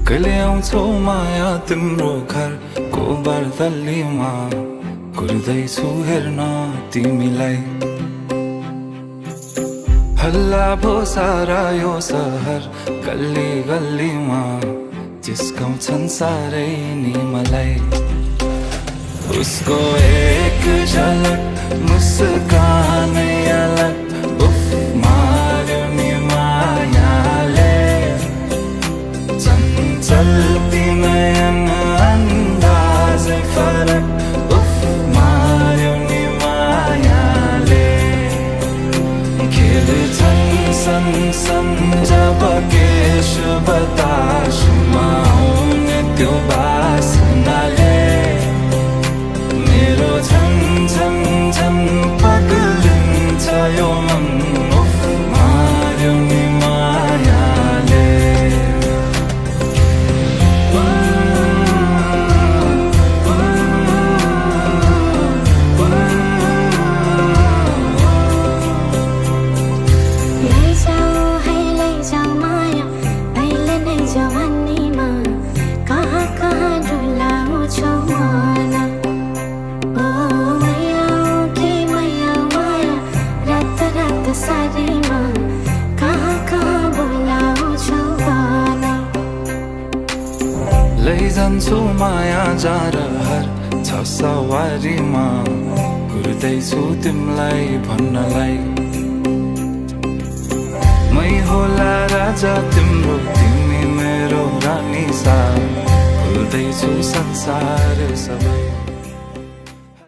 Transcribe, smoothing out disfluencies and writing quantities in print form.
कहिले आउँछौ माया तिम्रो घरको बर्दलीमा कुर्दैछु हेर्न तिमीलाई हल्ला भो सारा यो सहर गल्ली गल्लीमा जिस्काउँछन् सारै नि मलाई उसको एक झलक मुस्कानै अलग उफ मार्यो नि मायाले चञ्चल्ती नयन अन्दाजै फरक उफ मार्यो नि मायाले खेल्छन् सन जब केश बतासमा आउने त्यो बासनाले मेरो झन् झन् झन् पग्लिन्छ यो मन उफ मार्यो नि मायाले लैजान्छु माया जारहर छ सवारीमा कुर्दैछु तिमीलाई भन्नलाई मै होला राजा तिम्रो तिमी मेरो रानी सा भुल्दैछु संसार सबै